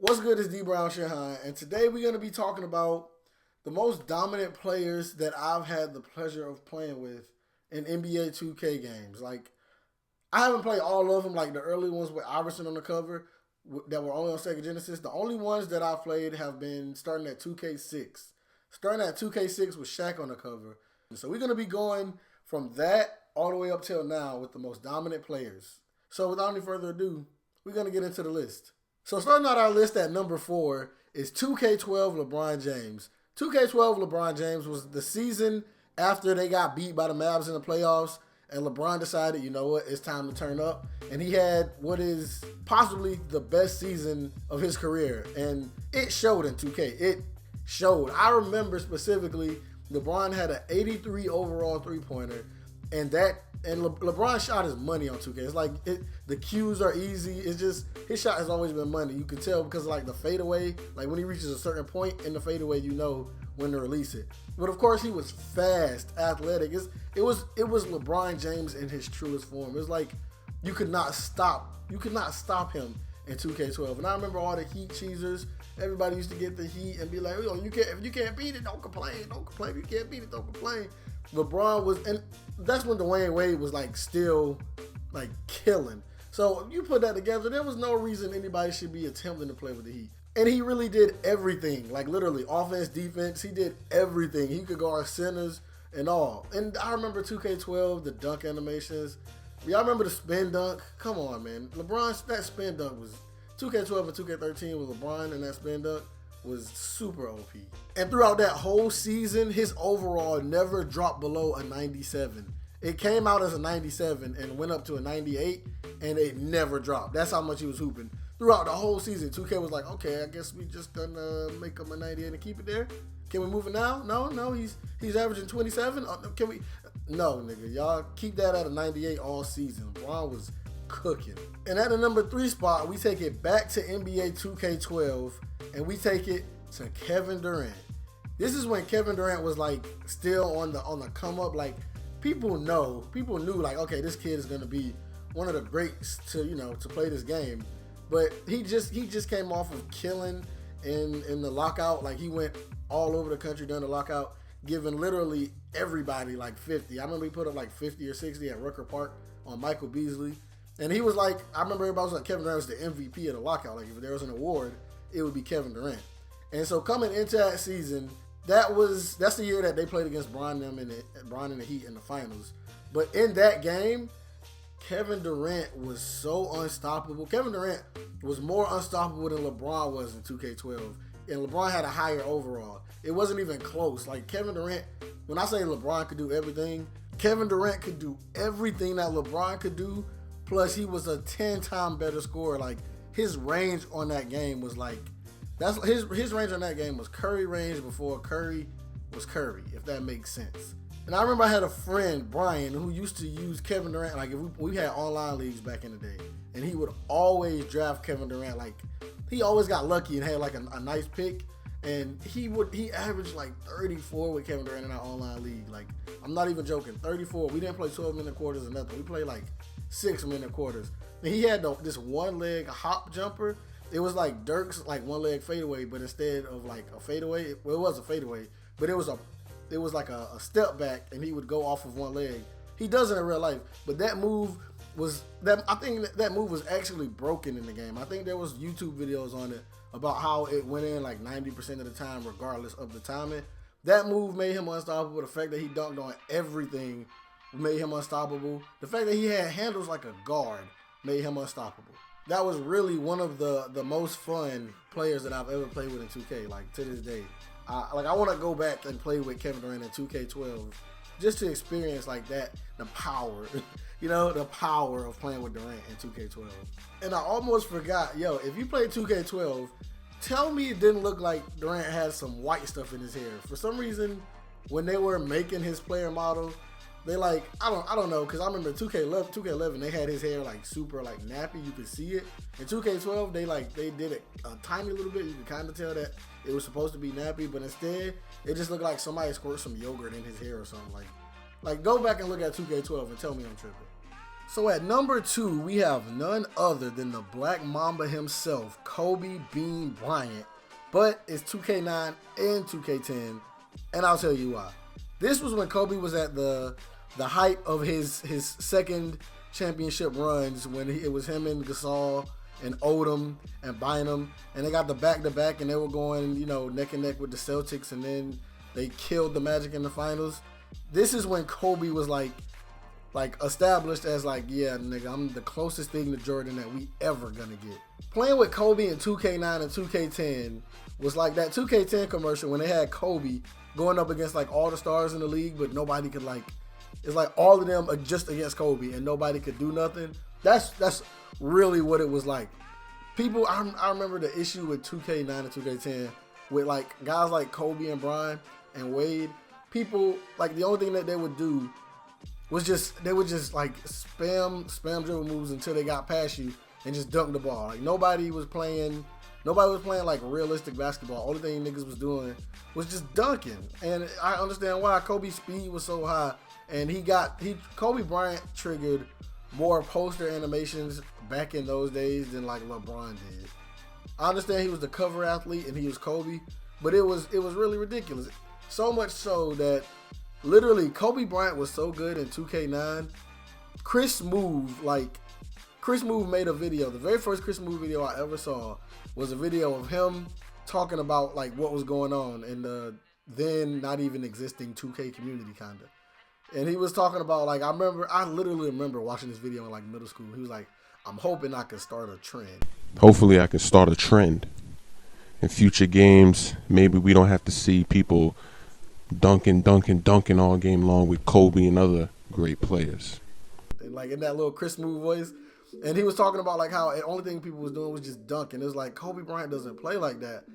What's good is D Brown Shahan, and today we're going to be talking about the most dominant players that I've had the pleasure of playing with in NBA 2K games. Like, I haven't played all of them, like the early ones with Iverson on the cover that were only on Sega Genesis. The only ones that I've played have been starting at 2K6. Starting at 2K6 with Shaq on the cover. So we're going to be going from that all the way up till now with the most dominant players. So without any further ado, we're going to get into the list. So starting out our list at number 4 is 2K12 LeBron James. 2K12 LeBron James was the season after they got beat by the Mavs in the playoffs, and LeBron decided, you know what, it's time to turn up. And he had what is possibly the best season of his career, and it showed in 2K. It showed. I remember specifically LeBron had an 83 overall three-pointer, and LeBron shot his money on 2K. It's like the cues are easy. It's just his shot has always been money. You can tell because like the fadeaway, like when he reaches a certain point in the fadeaway, you know when to release it. But of course, he was fast, athletic. It was LeBron James in his truest form. It was like you could not stop him in 2K12. And I remember all the Heat cheesers. Everybody used to get the Heat and be like, "Oh, if you can't beat it, don't complain. Don't complain. If you can't beat it, don't complain." LeBron was, and that's when Dwayne Wade was like still like killing. So you put that together, there was no reason anybody should be attempting to play with the Heat. And he really did everything, like literally offense, defense. He did everything. He could guard centers and all. And I remember 2K12, the dunk animations. Y'all remember the spin dunk? Come on, man. LeBron's that spin dunk was 2K12 and 2K13 with LeBron and that spin dunk was super OP. And throughout that whole season, his overall never dropped below a 97. It came out as a 97 and went up to a 98, and it never dropped. That's how much he was hooping. Throughout the whole season, 2K was like, okay, I guess we just gonna make him a 98 and keep it there. Can we move it now? No, he's averaging 27. Can we? No, nigga, y'all keep that at a 98 all season. LeBron was cooking. And at the number 3 spot, we take it back to NBA 2K12, and we take it to Kevin Durant. This is when Kevin Durant was like still on the come up. Like people knew like, okay, this kid is gonna be one of the greats to play this game. But he just came off of killing in the lockout. Like he went all over the country during the lockout, giving literally everybody like 50. I remember he put up like 50 or 60 at Rucker Park on Michael Beasley. And he was like, I remember everybody was like, Kevin Durant was the MVP of the lockout. Like if there was an award, it would be Kevin Durant. And so coming into that season, that's the year that they played against Bryant and the Heat in the finals. But in that game, Kevin Durant was so unstoppable. Kevin Durant was more unstoppable than LeBron was in 2K12. And LeBron had a higher overall. It wasn't even close. Like Kevin Durant, when I say LeBron could do everything, Kevin Durant could do everything that LeBron could do. Plus he was a 10-time better scorer. Like his range on that game was like, his range on that game was Curry range before Curry was Curry, if that makes sense. And I remember I had a friend, Bryant, who used to use Kevin Durant. Like if we had online leagues back in the day, and he would always draft Kevin Durant. Like he always got lucky and had like a nice pick. And he averaged like 34 with Kevin Durant in our online league. Like I'm not even joking, 34. We didn't play 12-minute quarters or nothing. We played like 6-minute quarters. And he had this one leg hop jumper. It was like Dirk's like one leg fadeaway, but instead of like a fadeaway, well, it was a fadeaway, but it was like a step back, and he would go off of one leg. He does it in real life, but I think that move was actually broken in the game. I think there was YouTube videos on it about how it went in like 90% of the time, regardless of the timing. That move made him unstoppable. The fact that he dunked on everything made him unstoppable. The fact that he had handles like a guard made him unstoppable. That was really one of the most fun players that I've ever played with in 2K, like to this day. I want to go back and play with Kevin Durant in 2K12 just to experience like that, the power, the power of playing with Durant in 2K12. And I almost forgot, if you played 2K12, tell me it didn't look like Durant had some white stuff in his hair. For some reason, when they were making his player model, they like, I don't know, because I remember 2K11, they had his hair like super like nappy, you could see it. In 2K12, they did it a tiny little bit, you could kind of tell that it was supposed to be nappy, but instead, it just looked like somebody squirted some yogurt in his hair or something. Like go back and look at 2K12 and tell me I'm tripping. So at number 2, we have none other than the Black Mamba himself, Kobe Bean Bryant. But it's 2K9 and 2K10, and I'll tell you why. This was when Kobe was at the height of his second championship runs, when it was him and Gasol and Odom and Bynum, and they got the back-to-back, and they were going, neck and neck with the Celtics, and then they killed the Magic in the finals. This is when Kobe was like established as yeah, nigga, I'm the closest thing to Jordan that we ever gonna get. Playing with Kobe in 2K9 and 2K10 was like that 2K10 commercial when they had Kobe going up against all the stars in the league, but nobody could it's like all of them are just against Kobe and nobody could do nothing. That's really what it was like. People, I remember the issue with 2K9 and 2K10 with guys like Kobe and Bryant and Wade. People, the only thing that they would do was they would just spam dribble moves until they got past you and just dunk the ball. Nobody was playing realistic basketball. Only thing niggas was doing was just dunking. And I understand why. Kobe's speed was so high, and Kobe Bryant triggered more poster animations back in those days than LeBron did. I understand he was the cover athlete and he was Kobe, but it was really ridiculous. So much so that literally Kobe Bryant was so good in 2K9. Chris Smoove made a video. The very first Chris Smoove video I ever saw was a video of him talking about what was going on in the then not even existing 2K community kinda. And he was talking about I literally remember watching this video in middle school. He was like, I'm hoping I can start a trend. Hopefully I can start a trend. In future games, maybe we don't have to see people dunking all game long with Kobe and other great players. And in that little Chris Smoove voice. And he was talking about how the only thing people was doing was just dunking. It was Kobe Bryant doesn't play like that.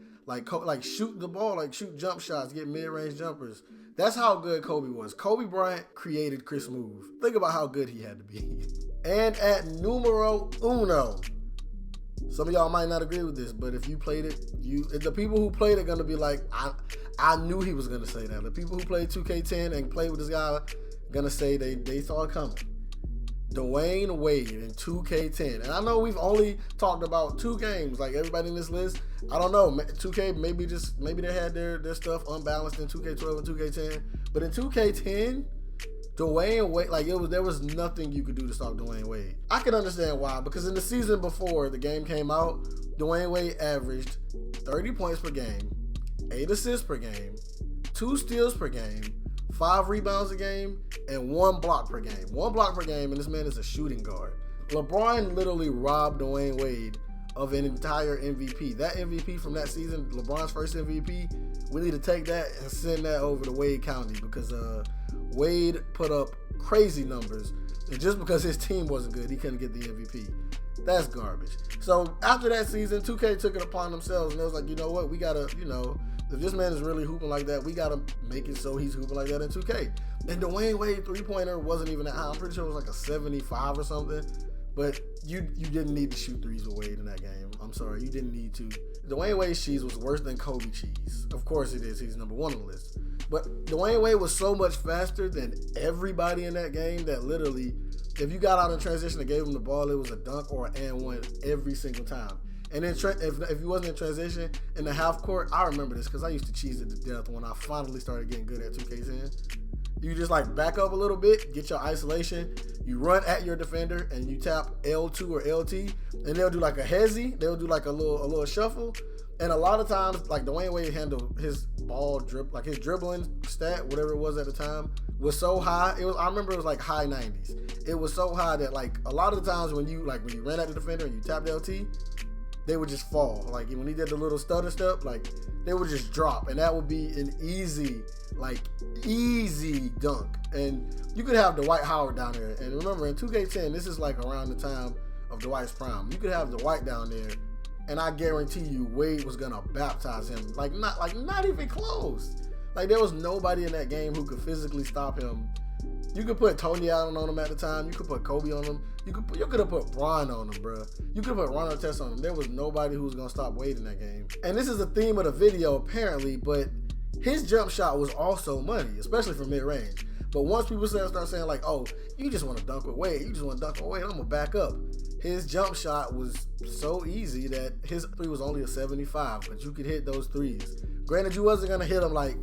Shoot the ball, shoot jump shots, get mid-range jumpers. That's how good Kobe was. Kobe Bryant created Chris Smoove. Think about how good he had to be. And at numero uno, some of y'all might not agree with this, but if you played it, the people who played it gonna be I knew he was gonna say that. The people who played 2K10 and played with this guy gonna say they saw it coming. Dwayne Wade in 2K10. And I know we've only talked about 2 games, everybody in this list. I don't know, 2K maybe they had their stuff unbalanced in 2K12 and 2K10. But in 2K10, Dwayne Wade, there was nothing you could do to stop Dwayne Wade. I can understand why, because in the season before the game came out, Dwayne Wade averaged 30 points per game, 8 assists per game, 2 steals per game, 5 rebounds a game, and 1 block per game. 1 block per game, and this man is a shooting guard. LeBron literally robbed Dwayne Wade of an entire MVP. That MVP from that season, LeBron's first MVP, we need to take that and send that over to Wade County, because Wade put up crazy numbers, and just because his team wasn't good, he couldn't get the MVP. That's garbage. So after that season, 2K took it upon themselves, and they was like, you know what, we gotta, if this man is really hooping like that, we gotta make it so he's hooping like that in 2K. And Dwayne Wade 3-pointer wasn't even that high. I'm pretty sure it was a 75 or something. But you didn't need to shoot threes with Wade in that game. I'm sorry, you didn't need to. Dwayne Wade's cheese was worse than Kobe cheese. Of course it is. He's number 1 on the list. But Dwayne Wade was so much faster than everybody in that game that literally, if you got out in transition and gave him the ball, it was a dunk or an and one every single time. And then if you wasn't in transition in the half court, I remember this because I used to cheese it to death when I finally started getting good at 2K10. You just back up a little bit, get your isolation, you run at your defender, and you tap L2 or LT, and they'll do a hezzy, they'll do a little shuffle, and a lot of times Dwayne Wade handled his ball his dribbling stat, whatever it was at the time, was so high. I remember it was high 90s. It was so high that a lot of the times when you ran at the defender and you tapped LT, they would just fall. When he did the little stutter step, they would just drop, and that would be an easy dunk. And you could have Dwight Howard down there. And remember, in 2K10, this is around the time of Dwight's prime. You could have Dwight down there, and I guarantee you, Wade was gonna baptize him. Not even close. There was nobody in that game who could physically stop him. You could put Tony Allen on him at the time. You could put Kobe on him. You could have put Bryant on him, bro. You could have put Ron Artest on him. There was nobody who was gonna stop Wade in that game. And this is the theme of the video apparently, but his jump shot was also money, especially from mid-range. But once people start saying like, oh, you just want to dunk with Wade, I'm gonna back up. His jump shot was so easy that his three was only a 75, but you could hit those threes. Granted, you wasn't gonna hit them like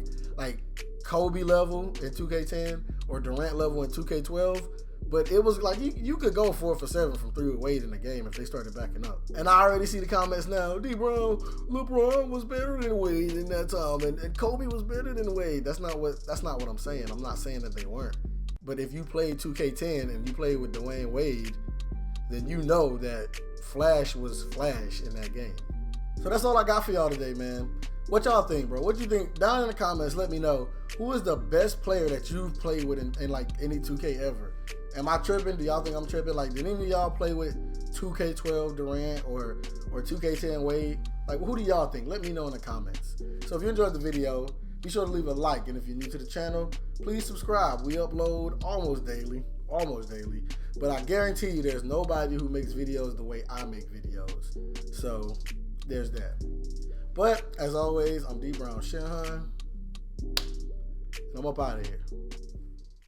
Kobe level in 2K10 or Durant level in 2K12, but it was like you could go 4 for 7 from 3 with Wade in the game if they started backing up. And I already see the comments now. LeBron was better than Wade in that time, and Kobe was better than Wade. That's not what I'm saying. I'm not saying that they weren't. But if you played 2K10 and you played with Dwayne Wade, then you know that Flash was Flash in that game. So that's all I got for y'all today, man. What y'all think, bro? What you think? Down in the comments, let me know. Who is the best player that you've played with in like any 2K ever? Am I tripping? Do y'all think I'm tripping? Like, did any of y'all play with 2K12 Durant or 2K10 Wade? Like, who do y'all think? Let me know in the comments. So if you enjoyed the video, be sure to leave a like. And if you're new to the channel, please subscribe. We upload almost daily. But I guarantee you there's nobody who makes videos the way I make videos. So there's that. But as always, I'm D Brown Shinhan, and I'm up out of here.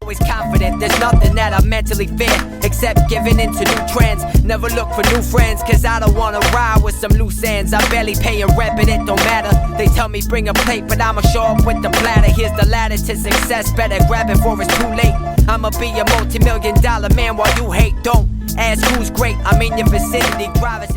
Always confident, there's nothing that I mentally fear except giving into new trends. Never look for new friends, cause I don't wanna ride with some loose ends. I'm barely paying rent, but it don't matter. They tell me bring a plate, but I'ma show up with the platter. Here's the ladder to success, better grab it before it's too late. I'ma be a multi-million-dollar man while you hate. Don't ask who's great, I'm in your vicinity. Drivers